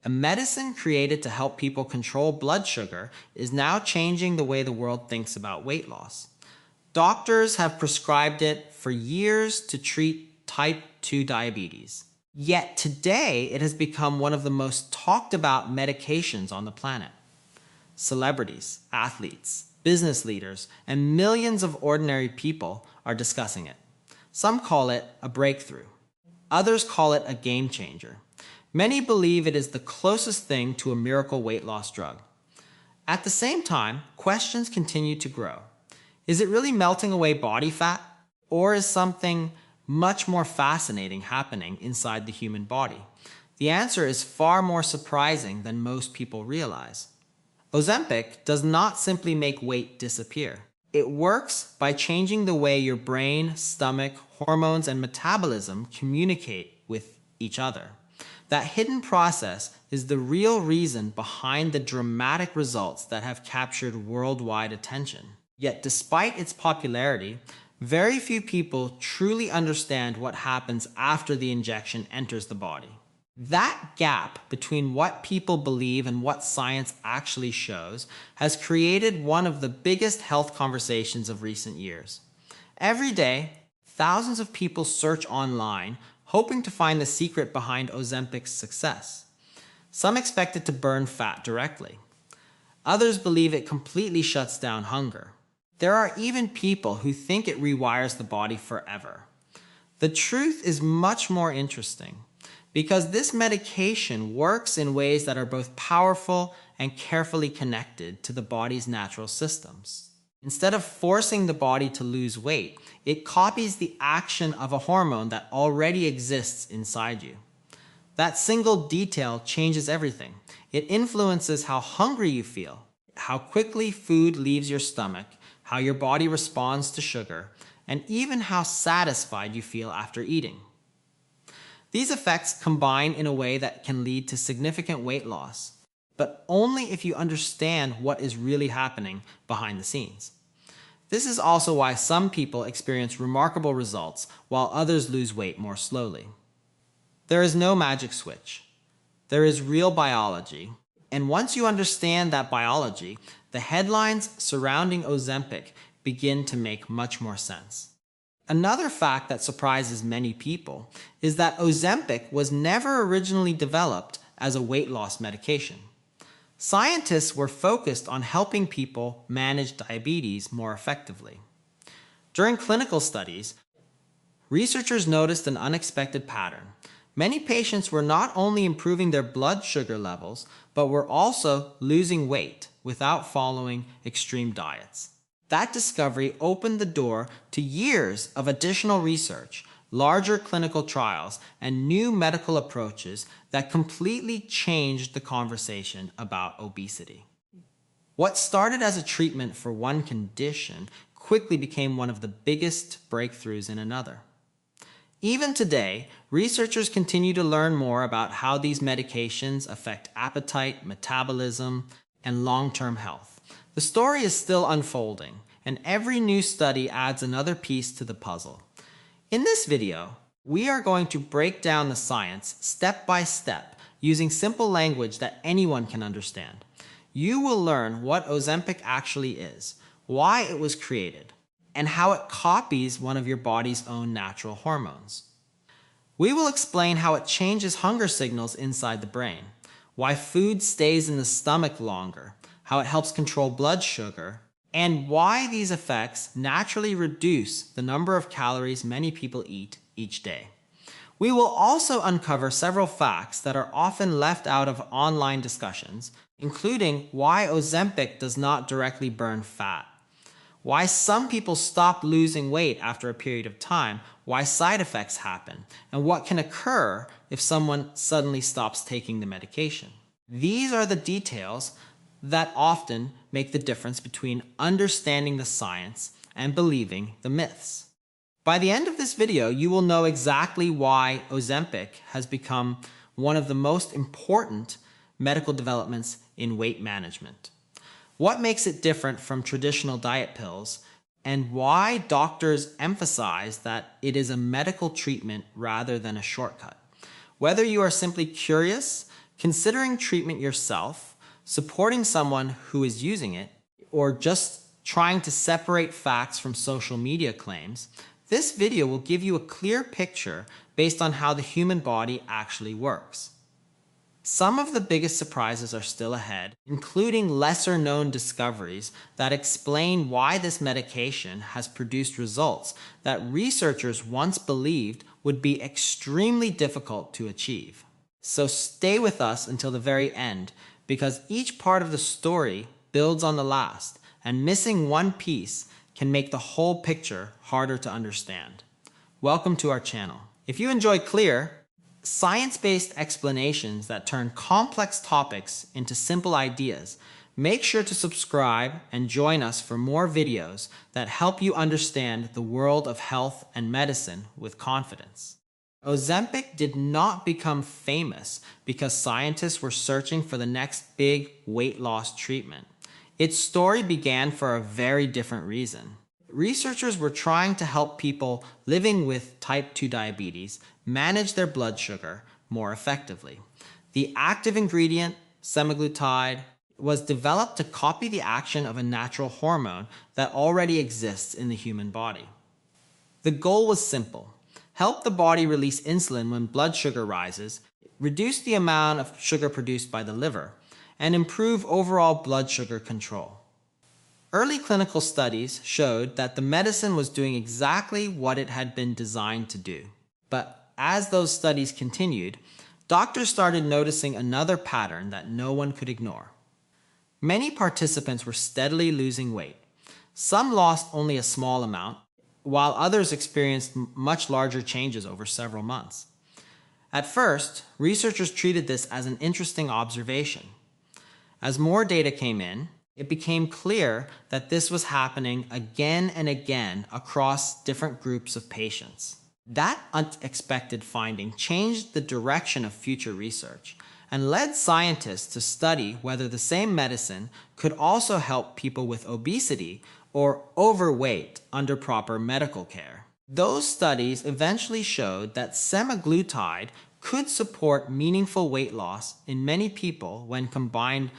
A medicine created to help people control blood sugar is now changing the way the world thinks about weight loss. Doctors have prescribed it for years to treat type 2 diabetes. Yet today, it has become one of the most talked about medications on the planet. Celebrities, athletes, business leaders, and millions of ordinary people are discussing it. Some call it a breakthrough. Others call it a game changer. Many believe it is the closest thing to a miracle weight loss drug. At the same time, questions continue to grow. Is it really melting away body fat? Or is something much more fascinating happening inside the human body? The answer is far more surprising than most people realize. Ozempic does not simply make weight disappear. It works by changing the way your brain, stomach, hormones, and metabolism communicate with each other. That hidden process is the real reason behind the dramatic results that have captured worldwide attention. Yet despite its popularity, very few people truly understand what happens after the injection enters the body. That gap between what people believe and what science actually shows has created one of the biggest health conversations of recent years. Every day, thousands of people search online hoping to find the secret behind Ozempic's success. Some expect it to burn fat directly. Others believe it completely shuts down hunger. There are even people who think it rewires the body forever. The truth is much more interesting, because this medication works in ways that are both powerful and carefully connected to the body's natural systems. Instead of forcing the body to lose weight, it copies the action of a hormone that already exists inside you. That single detail changes everything. It influences how hungry you feel, how quickly food leaves your stomach, how your body responds to sugar, and even how satisfied you feel after eating. These effects combine in a way that can lead to significant weight loss, but only if you understand what is really happening behind the scenes. This is also why some people experience remarkable results while others lose weight more slowly. There is no magic switch. There is real biology, and once you understand that biology, the headlines surrounding Ozempic begin to make much more sense. Another fact that surprises many people is that Ozempic was never originally developed as a weight loss medication. Scientists were focused on helping people manage diabetes more effectively. During clinical studies, researchers noticed an unexpected pattern. Many patients were not only improving their blood sugar levels, but were also losing weight without following extreme diets. That discovery opened the door to years of additional research, larger clinical trials, and new medical approaches that completely changed the conversation about obesity. What started as a treatment for one condition quickly became one of the biggest breakthroughs in another. Even today, researchers continue to learn more about how these medications affect appetite, metabolism, and long-term health. The story is still unfolding, and every new study adds another piece to the puzzle. In this video, we are going to break down the science step by step using simple language that anyone can understand. You will learn what Ozempic actually is, why it was created, and how it copies one of your body's own natural hormones. We will explain how it changes hunger signals inside the brain, why food stays in the stomach longer, how it helps control blood sugar, and why these effects naturally reduce the number of calories many people eat each day. We will also uncover several facts that are often left out of online discussions, including why Ozempic does not directly burn fat, why some people stop losing weight after a period of time, why side effects happen, and what can occur if someone suddenly stops taking the medication. These are the details that often make the difference between understanding the science and believing the myths. By the end of this video, you will know exactly why Ozempic has become one of the most important medical developments in weight management, what makes it different from traditional diet pills, and why doctors emphasize that it is a medical treatment rather than a shortcut. Whether you are simply curious, Considering treatment yourself, supporting someone who is using it, or just trying to separate facts from social media claims, this video will give you a clear picture based on how the human body actually works. Some of the biggest surprises are still ahead, including lesser-known discoveries that explain why this medication has produced results that researchers once believed would be extremely difficult to achieve. So stay with us until the very end, because each part of the story builds on the last, and missing one piece can make the whole picture harder to understand. Welcome to our channel. If you enjoy clear, science-based explanations that turn complex topics into simple ideas, make sure to subscribe and join us for more videos that help you understand the world of health and medicine with confidence. Ozempic did not become famous because scientists were searching for the next big weight loss treatment. Its story began for a very different reason. Researchers were trying to help people living with type 2 diabetes manage their blood sugar more effectively. The active ingredient, semaglutide, was developed to copy the action of a natural hormone that already exists in the human body. The goal was simple: help the body release insulin when blood sugar rises, reduce the amount of sugar produced by the liver, and improve overall blood sugar control. Early clinical studies showed that the medicine was doing exactly what it had been designed to do. But as those studies continued, doctors started noticing another pattern that no one could ignore. Many participants were steadily losing weight. Some lost only a small amount, while others experienced much larger changes over several months. At first, researchers treated this as an interesting observation. As more data came in, it became clear that this was happening again and again across different groups of patients. That unexpected finding changed the direction of future research and led scientists to study whether the same medicine could also help people with obesity or overweight under proper medical care. Those studies eventually showed that semaglutide could support meaningful weight loss in many people when combined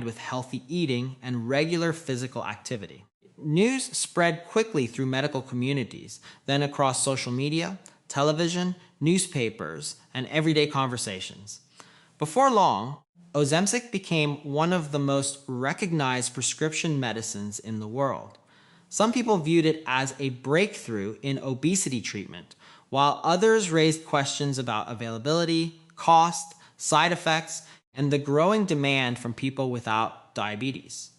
with healthy eating and regular physical activity. News spread quickly through medical communities, then across social media, television, newspapers, and everyday conversations. Before long, Ozempic became one of the most recognized prescription medicines in the world. Some people viewed it as a breakthrough in obesity treatment, while others raised questions about availability, cost, side effects, and the growing demand from people without diabetes.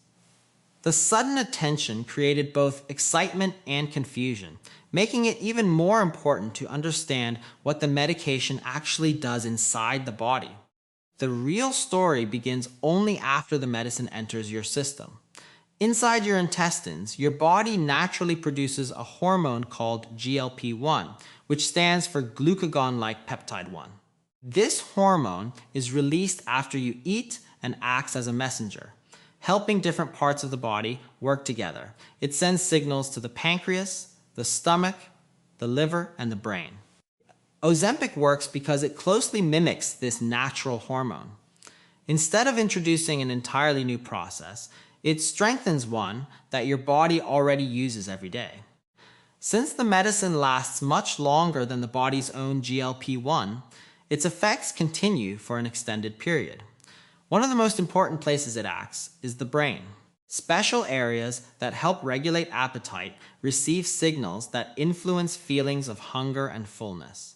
The sudden attention created both excitement and confusion, making it even more important to understand what the medication actually does inside the body. The real story begins only after the medicine enters your system. Inside your intestines, your body naturally produces a hormone called GLP-1, which stands for glucagon-like peptide 1. This hormone is released after you eat and acts as a messenger, helping different parts of the body work together. It sends signals to the pancreas, the stomach, the liver, and the brain. Ozempic works because it closely mimics this natural hormone. Instead of introducing an entirely new process, it strengthens one that your body already uses every day. Since the medicine lasts much longer than the body's own GLP-1, its effects continue for an extended period. One of the most important places it acts is the brain. Special areas that help regulate appetite receive signals that influence feelings of hunger and fullness.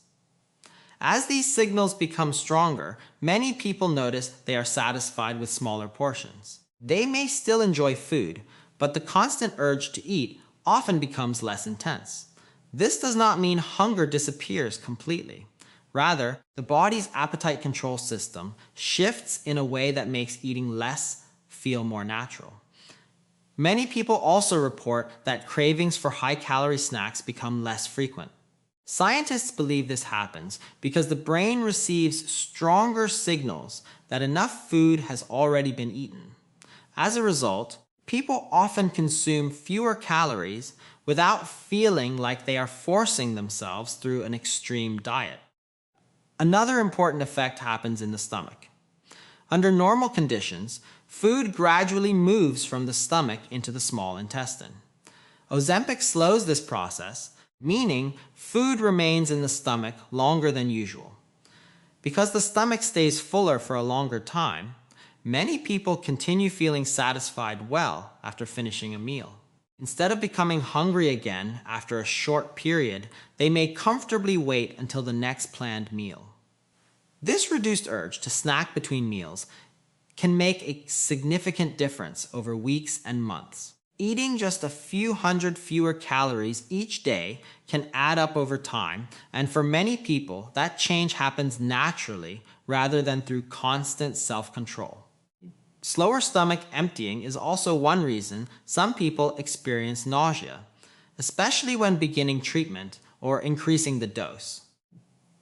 As these signals become stronger, many people notice they are satisfied with smaller portions. They may still enjoy food, but the constant urge to eat often becomes less intense. This does not mean hunger disappears completely. Rather, the body's appetite control system shifts in a way that makes eating less feel more natural. Many people also report that cravings for high-calorie snacks become less frequent. Scientists believe this happens because the brain receives stronger signals that enough food has already been eaten. As a result, people often consume fewer calories without feeling like they are forcing themselves through an extreme diet. Another important effect happens in the stomach. Under normal conditions, food gradually moves from the stomach into the small intestine. Ozempic slows this process, meaning food remains in the stomach longer than usual. Because the stomach stays fuller for a longer time, many people continue feeling satisfied well after finishing a meal. Instead of becoming hungry again after a short period, they may comfortably wait until the next planned meal. This reduced urge to snack between meals can make a significant difference over weeks and months. Eating just a few hundred fewer calories each day can add up over time, and for many people, that change happens naturally rather than through constant self-control. Slower stomach emptying is also one reason some people experience nausea, especially when beginning treatment or increasing the dose.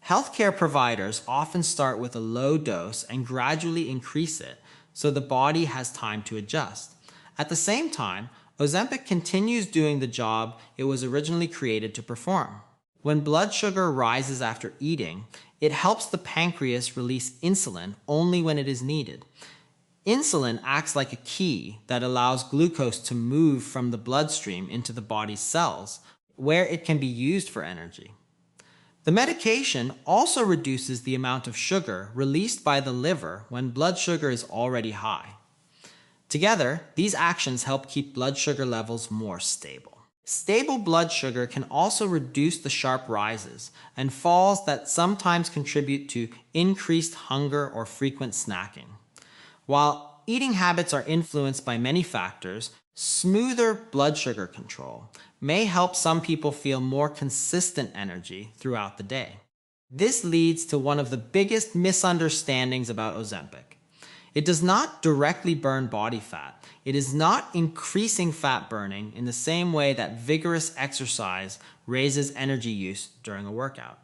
Healthcare providers often start with a low dose and gradually increase it so the body has time to adjust. At the same time, Ozempic continues doing the job it was originally created to perform. When blood sugar rises after eating, it helps the pancreas release insulin only when it is needed. Insulin acts like a key that allows glucose to move from the bloodstream into the body's cells, where it can be used for energy. The medication also reduces the amount of sugar released by the liver when blood sugar is already high. Together, these actions help keep blood sugar levels more stable. Stable blood sugar can also reduce the sharp rises and falls that sometimes contribute to increased hunger or frequent snacking. While eating habits are influenced by many factors, smoother blood sugar control may help some people feel more consistent energy throughout the day. This leads to one of the biggest misunderstandings about Ozempic. It does not directly burn body fat. It is not increasing fat burning in the same way that vigorous exercise raises energy use during a workout.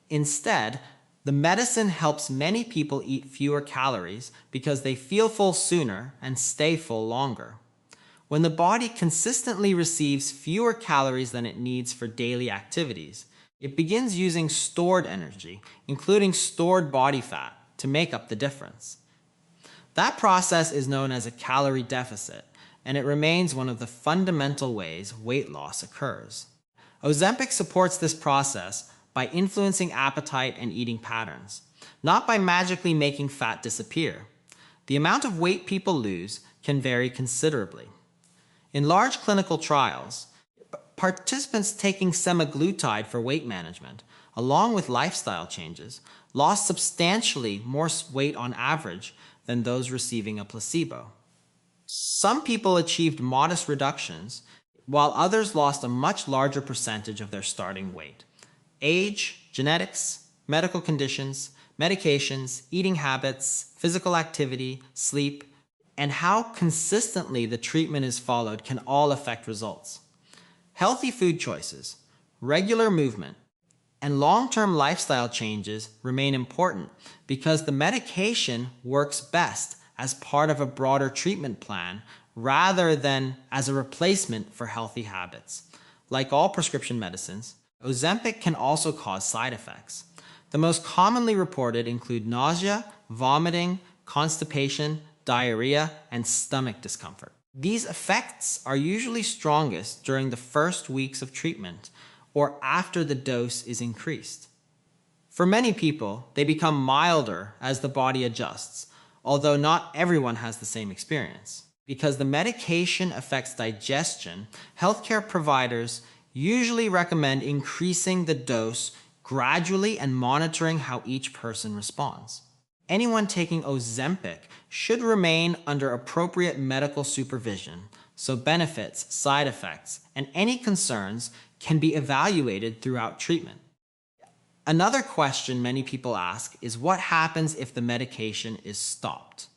Instead, the medicine helps many people eat fewer calories because they feel full sooner and stay full longer. When the body consistently receives fewer calories than it needs for daily activities, it begins using stored energy, including stored body fat, to make up the difference. That process is known as a calorie deficit, and it remains one of the fundamental ways weight loss occurs. Ozempic supports this process by influencing appetite and eating patterns, not by magically making fat disappear. The amount of weight people lose can vary considerably. In large clinical trials, participants taking semaglutide for weight management, along with lifestyle changes, lost substantially more weight on average than those receiving a placebo. Some people achieved modest reductions, while others lost a much larger percentage of their starting weight. Age, genetics, medical conditions, medications, eating habits, physical activity, sleep, and how consistently the treatment is followed can all affect results. Healthy food choices, regular movement, and long-term lifestyle changes remain important because the medication works best as part of a broader treatment plan rather than as a replacement for healthy habits. Like all prescription medicines, Ozempic can also cause side effects. The most commonly reported include nausea, vomiting, constipation, diarrhea, and stomach discomfort. These effects are usually strongest during the first weeks of treatment or after the dose is increased. For many people, they become milder as the body adjusts, although not everyone has the same experience. Because the medication affects digestion, healthcare providers usually recommend increasing the dose gradually and monitoring how each person responds. Anyone taking Ozempic should remain under appropriate medical supervision, so benefits, side effects, and any concerns can be evaluated throughout treatment. Another question many people ask is what happens if the medication is stopped?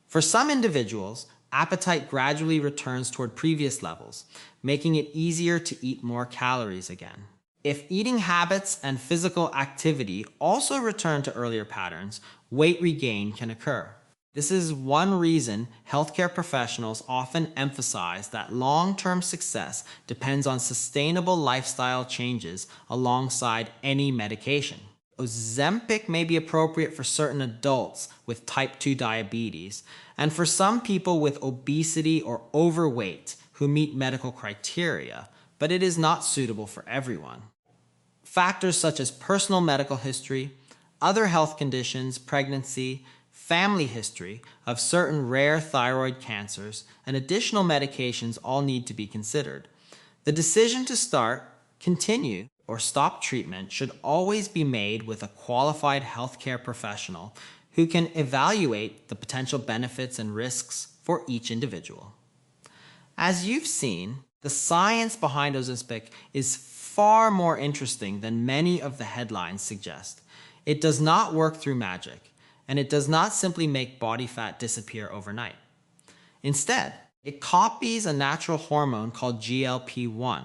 For some individuals, appetite gradually returns toward previous levels, making it easier to eat more calories again. If eating habits and physical activity also return to earlier patterns, weight regain can occur. This is one reason healthcare professionals often emphasize that long-term success depends on sustainable lifestyle changes alongside any medication. Ozempic may be appropriate for certain adults with type 2 diabetes and for some people with obesity or overweight who meet medical criteria, but it is not suitable for everyone. Factors such as personal medical history, other health conditions, pregnancy, family history of certain rare thyroid cancers, and additional medications all need to be considered. The decision to start, continue, or stop treatment should always be made with a qualified healthcare professional who can evaluate the potential benefits and risks for each individual. As you've seen, the science behind Ozempic is far more interesting than many of the headlines suggest. It does not work through magic, and it does not simply make body fat disappear overnight. Instead, it copies a natural hormone called GLP-1,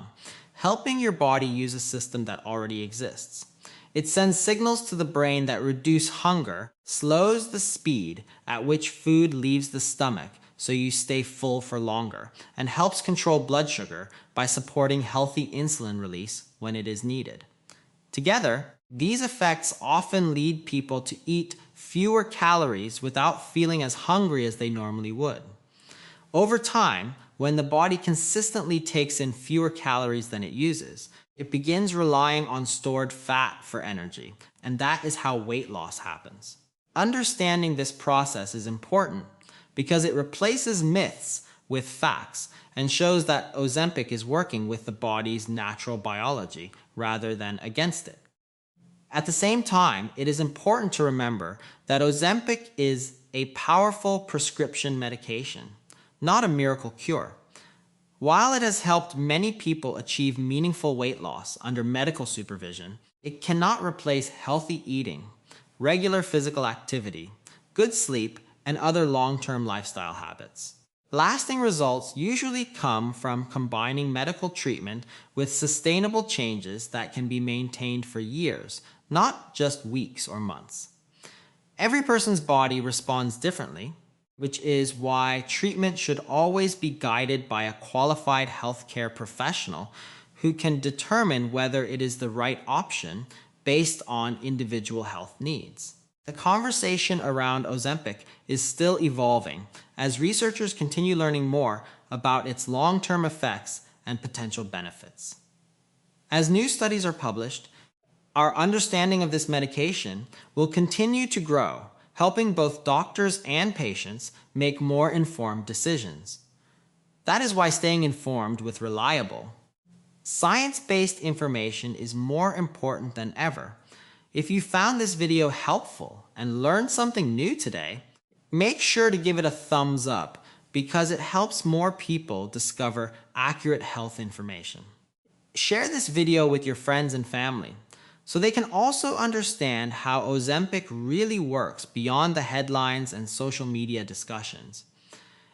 helping your body use a system that already exists. It sends signals to the brain that reduce hunger, slows the speed at which food leaves the stomach so you stay full for longer, and helps control blood sugar by supporting healthy insulin release when it is needed. Together, these effects often lead people to eat fewer calories without feeling as hungry as they normally would. Over time, when the body consistently takes in fewer calories than it uses, it begins relying on stored fat for energy, and that is how weight loss happens. Understanding this process is important because it replaces myths with facts and shows that Ozempic is working with the body's natural biology rather than against it. At the same time, it is important to remember that Ozempic is a powerful prescription medication, not a miracle cure. While it has helped many people achieve meaningful weight loss under medical supervision, it cannot replace healthy eating, regular physical activity, good sleep, and other long-term lifestyle habits. Lasting results usually come from combining medical treatment with sustainable changes that can be maintained for years, not just weeks or months. Every person's body responds differently, which is why treatment should always be guided by a qualified healthcare professional who can determine whether it is the right option based on individual health needs. The conversation around Ozempic is still evolving as researchers continue learning more about its long-term effects and potential benefits. As new studies are published, our understanding of this medication will continue to grow, helping both doctors and patients make more informed decisions. That is why staying informed with reliable, science-based information is more important than ever. If you found this video helpful and learned something new today, make sure to give it a thumbs up because it helps more people discover accurate health information. Share this video with your friends and family so they can also understand how Ozempic really works beyond the headlines and social media discussions.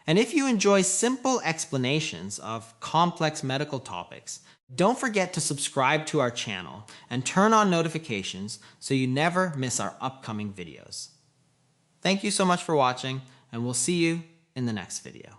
And if you enjoy simple explanations of complex medical topics, don't forget to subscribe to our channel and turn on notifications so you never miss our upcoming videos. Thank you so much for watching, and we'll see you in the next video.